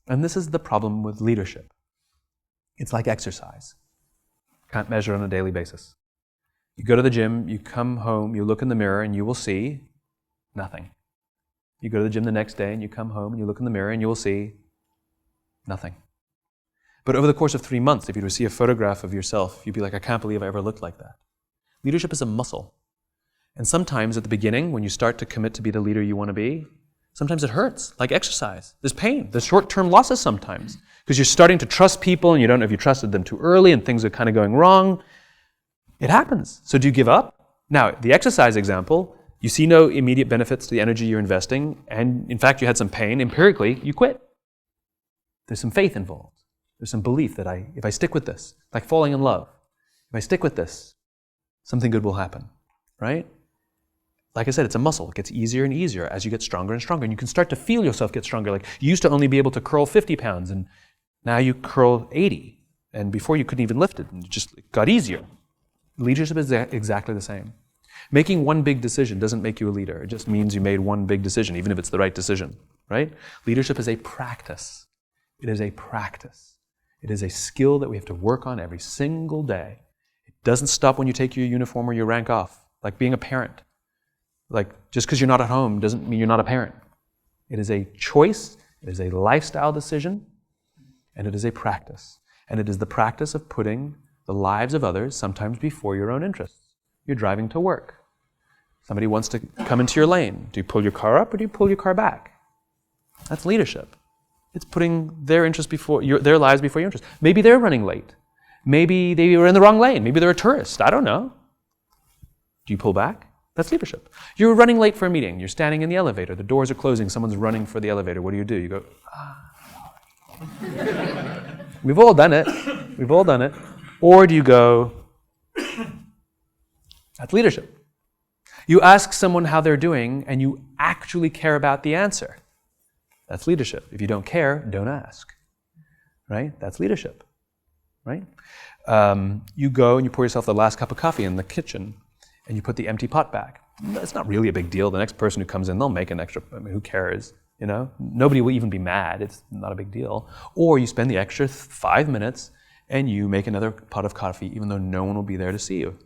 And this is the problem with leadership. It's like exercise. Can't measure on a daily basis. You go to the gym, you come home, you look in the mirror, and you will see nothing. You go to the gym the next day, and you come home, and you look in the mirror, and you will see nothing. But over the course of 3 months, if you were to see a photograph of yourself, you'd be like, I can't believe I ever looked like that. Leadership is a muscle. And sometimes at the beginning, when you start to commit to be the leader you want to be, sometimes it hurts, like exercise. There's pain. There's short-term losses sometimes because you're starting to trust people and you don't know if you trusted them too early and things are kind of going wrong. It happens. So do you give up? Now, the exercise example, you see no immediate benefits to the energy you're investing, and in fact, you had some pain. Empirically, you quit. There's some faith involved. There's some belief that if I stick with this, like falling in love, if I stick with this, something good will happen, right? Like I said, it's a muscle. It gets easier and easier as you get stronger and stronger. And you can start to feel yourself get stronger. Like you used to only be able to curl 50 pounds, and now you curl 80. And before you couldn't even lift it, and it just got easier. Leadership is exactly the same. Making one big decision doesn't make you a leader. It just means you made one big decision, even if it's the right decision, right? Leadership is a practice. It is a practice. It is a skill that we have to work on every single day. It doesn't stop when you take your uniform or your rank off, like being a parent. Like, just because you're not at home doesn't mean you're not a parent. It is a choice, it is a lifestyle decision, and it is a practice. And it is the practice of putting the lives of others sometimes before your own interests. You're driving to work. Somebody wants to come into your lane. Do you pull your car up or do you pull your car back? That's leadership. It's putting their interests before their lives before your interests. Maybe they're running late. Maybe they were in the wrong lane. Maybe they're a tourist. I don't know. Do you pull back? That's leadership. You're running late for a meeting. You're standing in the elevator. The doors are closing. Someone's running for the elevator. What do? You go, We've all done it. We've all done it. Or do you go, that's leadership. You ask someone how they're doing and you actually care about the answer. That's leadership. If you don't care, don't ask. Right? That's leadership. Right? You go and you pour yourself the last cup of coffee in the kitchen and you put the empty pot back. It's not really a big deal. The next person who comes in, they'll make an extra, who cares? You know? Nobody will even be mad. It's not a big deal. Or you spend the extra 5 minutes and you make another pot of coffee even though no one will be there to see you.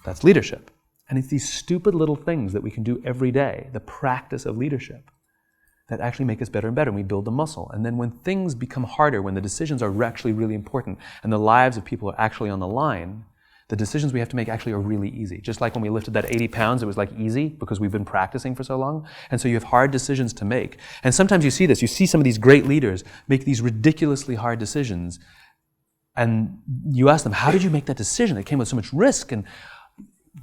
That's leadership. And it's these stupid little things that we can do every day, the practice of leadership, that actually make us better and better, and we build the muscle. And then when things become harder, when the decisions are actually really important, and the lives of people are actually on the line, the decisions we have to make actually are really easy. Just like when we lifted that 80 pounds, it was like easy because we've been practicing for so long. And so you have hard decisions to make. And sometimes you see this. You see some of these great leaders make these ridiculously hard decisions. And you ask them, how did you make that decision? It came with so much risk. And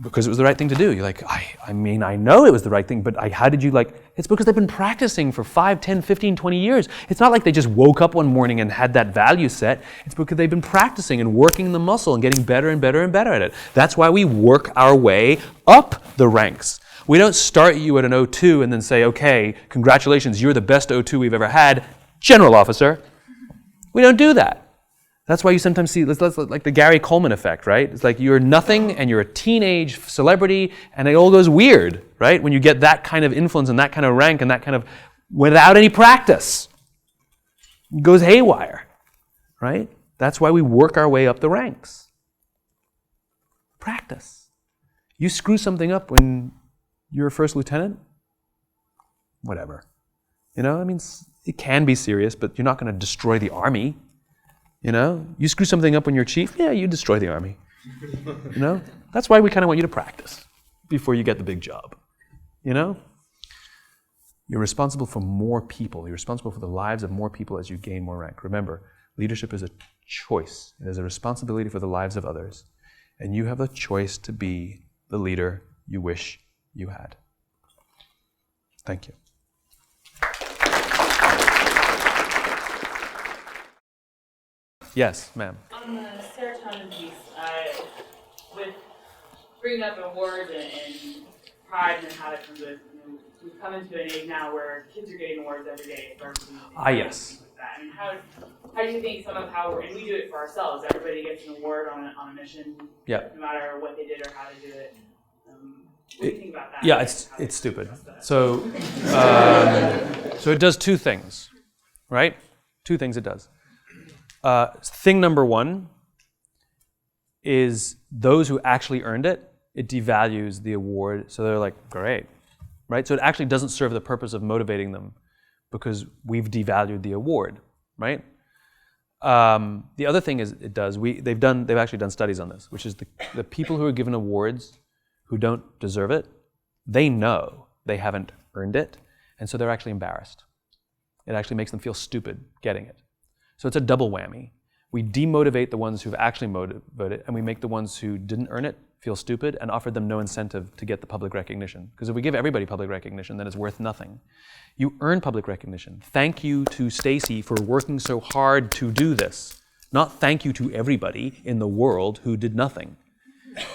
because it was the right thing to do. You're like, I mean, I know it was the right thing, but how did you it's because they've been practicing for 5, 10, 15, 20 years. It's not like they just woke up one morning and had that value set. It's because they've been practicing and working the muscle and getting better and better and better at it. That's why we work our way up the ranks. We don't start you at an O2 and then say, okay, congratulations, you're the best O2 we've ever had, General Officer. We don't do that. That's why you sometimes see, like the Gary Coleman effect, right? It's like you're nothing and you're a teenage celebrity and it all goes weird, right? When you get that kind of influence and that kind of rank and that kind of, without any practice, it goes haywire, right? That's why we work our way up the ranks. Practice. You screw something up when you're a first lieutenant, whatever. You know, I mean, it can be serious, but you're not going to destroy the army. You know, you screw something up when you're chief, yeah, you destroy the army. You know, that's why we kind of want you to practice before you get the big job. You know, you're responsible for more people. You're responsible for the lives of more people as you gain more rank. Remember, leadership is a choice. It is a responsibility for the lives of others. And you have a choice to be the leader you wish you had. Thank you. Yes, ma'am. On the serotonin piece, with bringing up awards and pride and how it comes with, we've come into an age now where kids are getting awards every day. Yes. Like that. I mean, how do you think some of how and we do it for ourselves? Everybody gets an award on a mission, Yeah. no matter what they did or how they did it. What do you think about that? Yeah, it's stupid. So so it does two things, right? Two things it does. Thing number one is those who actually earned it, it devalues the award. So they're like, great, right? So it actually doesn't serve the purpose of motivating them because we've devalued the award, right? The other thing is it does, they've actually done studies on this, which is the people who are given awards who don't deserve it, they know they haven't earned it, and so they're actually embarrassed. It actually makes them feel stupid getting it. So it's a double whammy. We demotivate the ones who've actually motivated, and we make the ones who didn't earn it feel stupid and offer them no incentive to get the public recognition. Because if we give everybody public recognition, then it's worth nothing. You earn public recognition. Thank you to Stacy for working so hard to do this. Not thank you to everybody in the world who did nothing,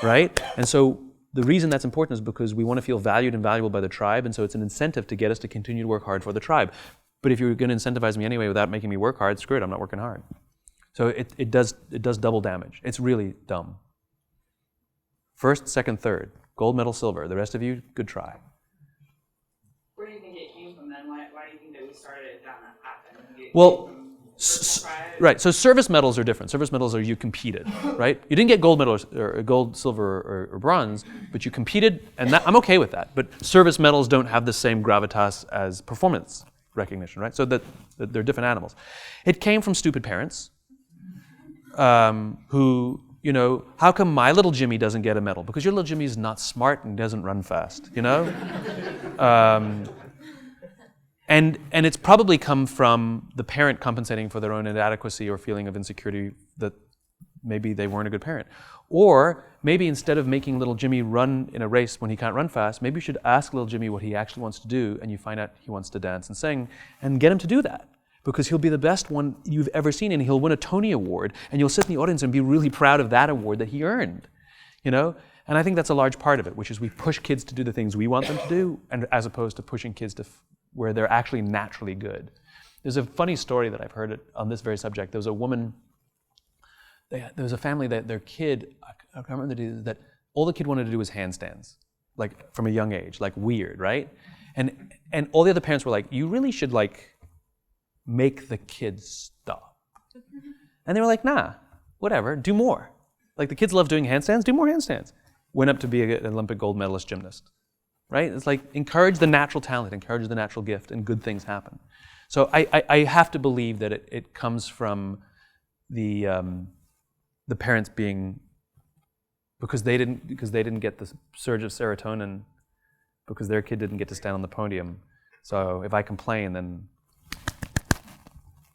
right? And so the reason that's important is because we want to feel valued and valuable by the tribe, and so it's an incentive to get us to continue to work hard for the tribe. But if you're going to incentivize me anyway without making me work hard, screw it, I'm not working hard. So it does double damage. It's really dumb. First, second, third. Gold medal, silver. The rest of you, good try. Where do you think it came from then? Why do you think that we started it down that path? Well, right. So service medals are different. Service medals are you competed, right? You didn't get gold medals or gold, silver, or bronze, but you competed, and I'm okay with that. But service medals don't have the same gravitas as performance recognition, right? So that they're different animals. It came from stupid parents who, you know, how come my little Jimmy doesn't get a medal? Because your little Jimmy is not smart and doesn't run fast, you know? And it's probably come from the parent compensating for their own inadequacy or feeling of insecurity that maybe they weren't a good parent. Or maybe instead of making little Jimmy run in a race when he can't run fast, maybe you should ask little Jimmy what he actually wants to do, and you find out he wants to dance and sing, and get him to do that. Because he'll be the best one you've ever seen, and he'll win a Tony Award, and you'll sit in the audience and be really proud of that award that he earned, you know? And I think that's a large part of it, which is we push kids to do the things we want them to do, and as opposed to pushing kids to where they're actually naturally good. There's a funny story that I've heard on this very subject. There was a woman, there was a family that their kid, I can't remember the details, that all the kid wanted to do was handstands, like from a young age, like weird, right? And all the other parents were like, you really should like make the kids stop. And they were like, nah, whatever, do more. Like the kids love doing handstands, do more handstands. Went up to be an Olympic gold medalist gymnast, right? It's like encourage the natural talent, encourage the natural gift, and good things happen. So I have to believe that it comes from the parents being, because they didn't get the surge of serotonin, because their kid didn't get to stand on the podium. So if I complain, then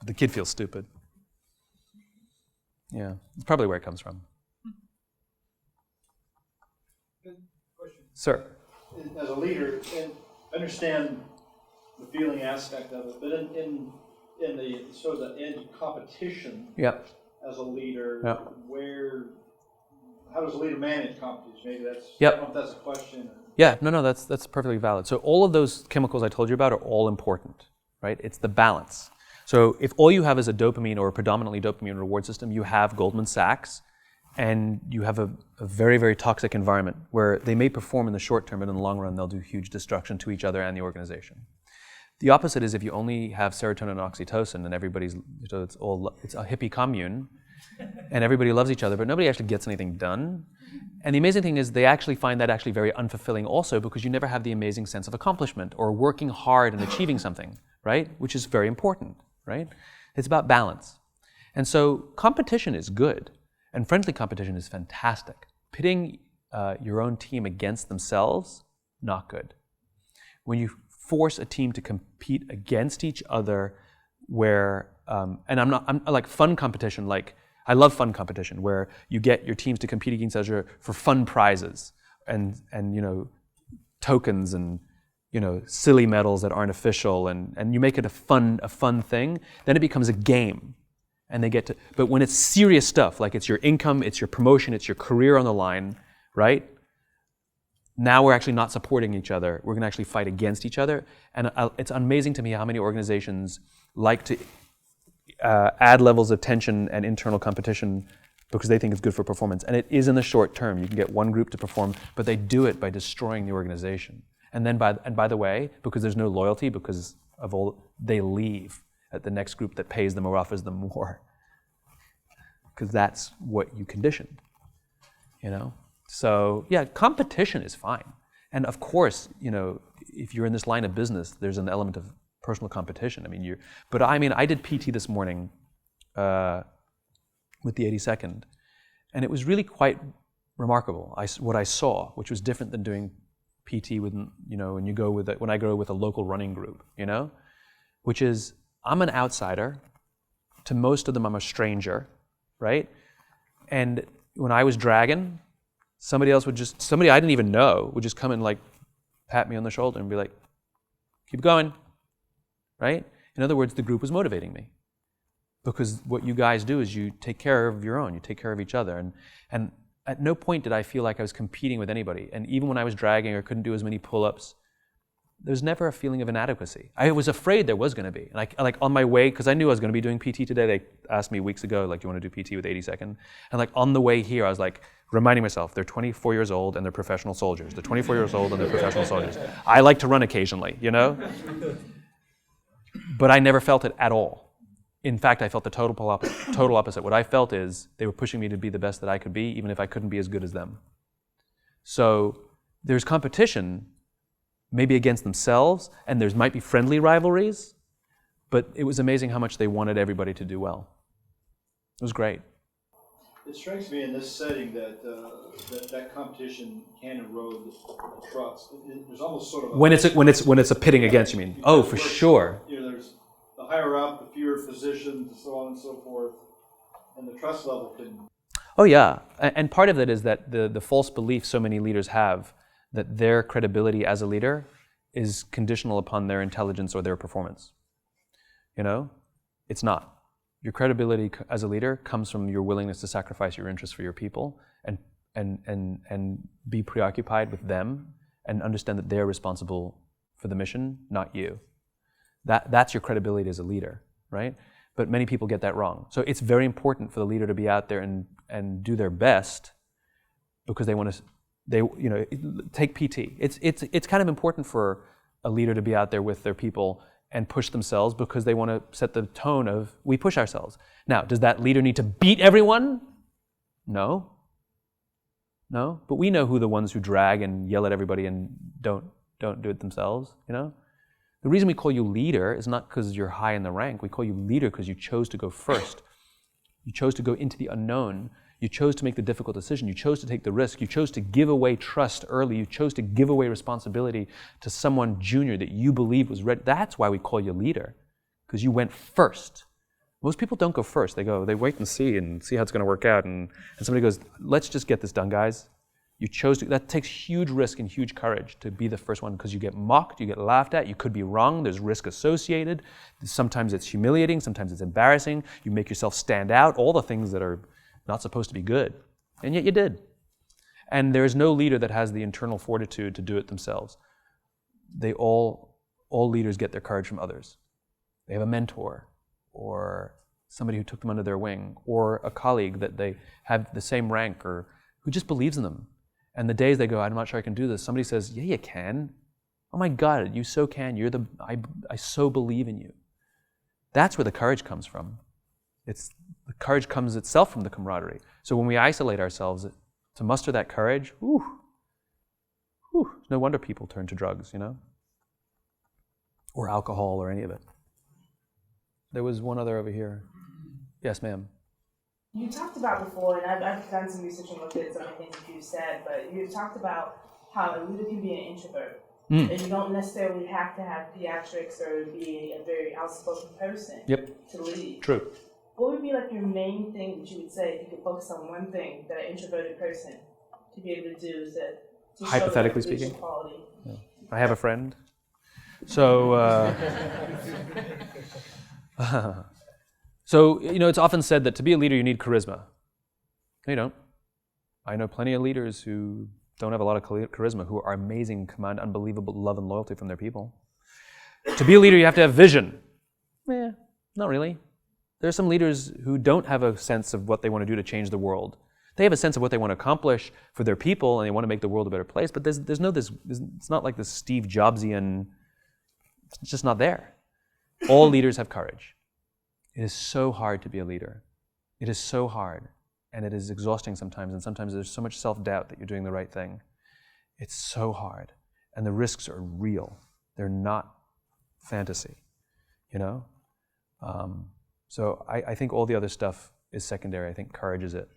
the kid feels stupid. Yeah, it's probably where it comes from. Question. Sir. As a leader, and understand the feeling aspect of it, but in the sort of the end competition, Yep. as a leader, Yep. how does a leader manage competition? Maybe that's, Yep. I don't know if that's a question. Yeah, no, that's perfectly valid. So all of those chemicals I told you about are all important, right? It's the balance. So if all you have is a dopamine or a predominantly dopamine reward system, you have Goldman Sachs, and you have a very, very toxic environment where they may perform in the short term, but in the long run, they'll do huge destruction to each other and the organization. The opposite is if you only have serotonin and oxytocin and everybody's, so it's a hippie commune, and everybody loves each other, but nobody actually gets anything done. And the amazing thing is they actually find that actually very unfulfilling also, because you never have the amazing sense of accomplishment or working hard and achieving something, right? Which is very important, right? It's about balance. And so competition is good, and friendly competition is fantastic. Pitting your own team against themselves, not good. When you force a team to compete against each other where, and I'm like fun competition, like I love fun competition where you get your teams to compete against each other for fun prizes and you know, tokens and you know, silly medals that aren't official, and you make it a fun thing, then it becomes a game. And they get to, but when it's serious stuff, like it's your income, it's your promotion, it's your career on the line, right? Now we're actually not supporting each other. We're gonna actually fight against each other. And it's amazing to me how many organizations like to add levels of tension and internal competition because they think it's good for performance. And it is in the short term. You can get one group to perform, but they do it by destroying the organization. And then by the way, because there's no loyalty, because of all, they leave at the next group that pays them or offers them more. Because that's what you conditioned, you know? So yeah, competition is fine. And of course, you know, if you're in this line of business, there's an element of personal competition. I mean, I did PT this morning with the 82nd, and it was really quite remarkable. What I saw, which was different than doing PT with, you know, when I go with a local running group, you know, which is I'm an outsider. To most of them, I'm a stranger, right? And when I was dragging, somebody I didn't even know would just come and like pat me on the shoulder and be like, keep going, right? In other words, the group was motivating me. Because what you guys do is you take care of your own, you take care of each other. And at no point did I feel like I was competing with anybody. And even when I was dragging or couldn't do as many pull-ups, there's never a feeling of inadequacy. I was afraid there was going to be. And like on my way, because I knew I was going to be doing PT today, they asked me weeks ago, like, do you want to do PT with 82nd? And like on the way here, I was like, reminding myself, they're 24 years old and they're professional soldiers. They're 24 years old and they're professional soldiers. I like to run occasionally, you know? But I never felt it at all. In fact, I felt the total opposite. What I felt is they were pushing me to be the best that I could be, even if I couldn't be as good as them. So there's competition, maybe against themselves, and there might be friendly rivalries, but it was amazing how much they wanted everybody to do well. It was great. It strikes me in this setting that that competition can erode the trust. There's almost sort of when it's a pitting against, you mean? Oh, for sure. You know, there's the higher up, the fewer physicians, and so on and so forth, and the trust level can. Oh yeah, and part of it is that the false belief so many leaders have that their credibility as a leader is conditional upon their intelligence or their performance. You know, it's not. Your credibility as a leader comes from your willingness to sacrifice your interests for your people and be preoccupied with them and understand that they're responsible for the mission, not you. That's your credibility as a leader, right? But many people get that wrong. So it's very important for the leader to be out there and do their best because they want to, take PT. It's kind of important for a leader to be out there with their people and push themselves because they want to set the tone of, we push ourselves. Now, does that leader need to beat everyone? No. But we know who the ones who drag and yell at everybody and don't do it themselves, you know? The reason we call you leader is not because you're high in the rank. We call you leader because you chose to go first. You chose to go into the unknown. You chose to make the difficult decision. You chose to take the risk. You chose to give away trust early. You chose to give away responsibility to someone junior that you believe was ready. That's why we call you leader, because you went first. Most people don't go first. They wait and see how it's going to work out. And somebody goes, let's just get this done, guys. You chose to. That takes huge risk and huge courage to be the first one because you get mocked, you get laughed at, you could be wrong, there's risk associated. Sometimes it's humiliating, sometimes it's embarrassing. You make yourself stand out, all the things that are not supposed to be good. And yet you did. And there's no leader that has the internal fortitude to do it themselves. All leaders get their courage from others. They have a mentor or somebody who took them under their wing or a colleague that they have the same rank or who just believes in them. And the days they go, I'm not sure I can do this, somebody says, yeah, you can. Oh my God, you so can. I so believe in you. That's where the courage comes from. The courage comes itself from the camaraderie. So when we isolate ourselves to muster that courage, no wonder people turn to drugs, you know? Or alcohol or any of it. There was one other over here. Yes, ma'am. You talked about before, and I've done some research and looked at some of the things that you said, but you talked about how a leader can be an introvert. And you don't necessarily have to have pediatrics or be a very outspoken person to lead. True. What would be like your main thing that you would say if you could focus on one thing that an introverted person to be able to do to hypothetically show speaking? Quality? Yeah. I have a friend. So, So, it's often said that to be a leader, you need charisma. No, you don't. I know plenty of leaders who don't have a lot of charisma, who are amazing, command unbelievable love and loyalty from their people. To be a leader, you have to have vision. Not really. There's some leaders who don't have a sense of what they want to do to change the world. They have a sense of what they want to accomplish for their people, and they want to make the world a better place, but it's not like this Steve Jobsian, it's just not there. All leaders have courage. It is so hard to be a leader. It is so hard, and it is exhausting sometimes, and sometimes there's so much self-doubt that you're doing the right thing. It's so hard, and the risks are real. They're not fantasy, you know? So I think all the other stuff is secondary. I think courage is it.